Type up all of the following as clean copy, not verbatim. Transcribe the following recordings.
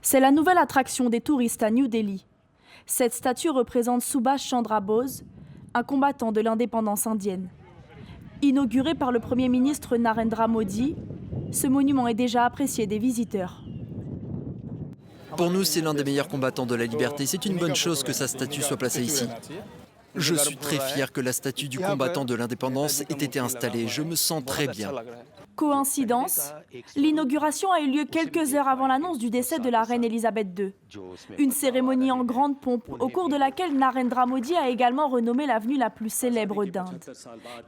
C'est la nouvelle attraction des touristes à New Delhi. Cette statue représente Subhash Chandra Bose, un combattant de l'indépendance indienne. Inauguré par le Premier ministre Narendra Modi, ce monument est déjà apprécié des visiteurs. Pour nous, c'est l'un des meilleurs combattants de la liberté. C'est une bonne chose que sa statue soit placée ici. Je suis très fier que la statue du combattant de l'indépendance ait été installée. Je me sens très bien. Coïncidence, l'inauguration a eu lieu quelques heures avant l'annonce du décès de la reine Elisabeth II. Une cérémonie en grande pompe, au cours de laquelle Narendra Modi a également renommé l'avenue la plus célèbre d'Inde.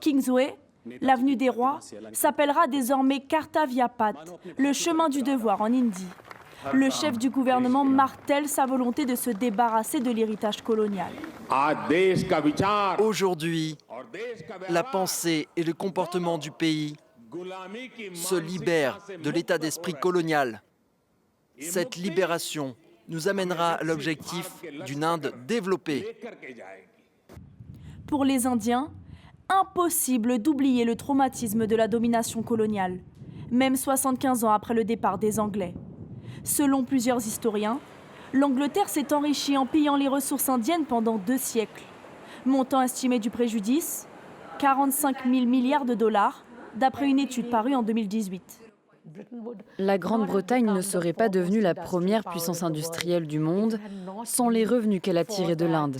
Kingsway, l'avenue des rois, s'appellera désormais Kartavya Path, le chemin du devoir en hindi. Le chef du gouvernement martèle sa volonté de se débarrasser de l'héritage colonial. Aujourd'hui, la pensée et le comportement du pays se libèrent de l'état d'esprit colonial. Cette libération nous amènera à l'objectif d'une Inde développée. Pour les Indiens, impossible d'oublier le traumatisme de la domination coloniale, même 75 ans après le départ des Anglais. Selon plusieurs historiens, l'Angleterre s'est enrichie en pillant les ressources indiennes pendant 2 siècles. Montant estimé du préjudice, 45 000 milliards de dollars, d'après une étude parue en 2018. La Grande-Bretagne ne serait pas devenue la première puissance industrielle du monde sans les revenus qu'elle a tirés de l'Inde.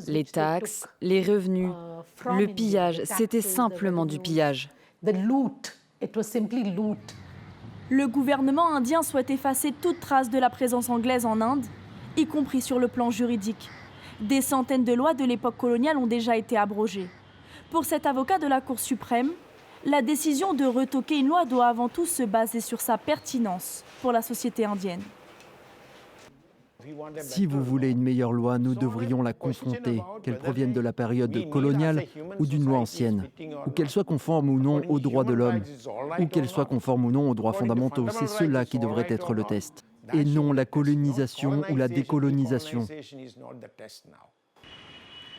Les taxes, les revenus, le pillage, c'était simplement du pillage. Le gouvernement indien souhaite effacer toute trace de la présence anglaise en Inde, y compris sur le plan juridique. Des centaines de lois de l'époque coloniale ont déjà été abrogées. Pour cet avocat de la Cour suprême, la décision de retoquer une loi doit avant tout se baser sur sa pertinence pour la société indienne. Si vous voulez une meilleure loi, nous devrions la confronter, qu'elle provienne de la période coloniale ou d'une loi ancienne, ou qu'elle soit conforme ou non aux droits de l'homme, ou qu'elle soit conforme ou non aux droits fondamentaux. C'est cela qui devrait être le test, et non la colonisation ou la décolonisation.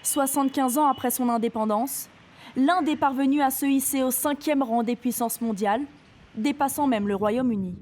75 ans après son indépendance, l'Inde est parvenue à se hisser au 5e rang des puissances mondiales, dépassant même le Royaume-Uni.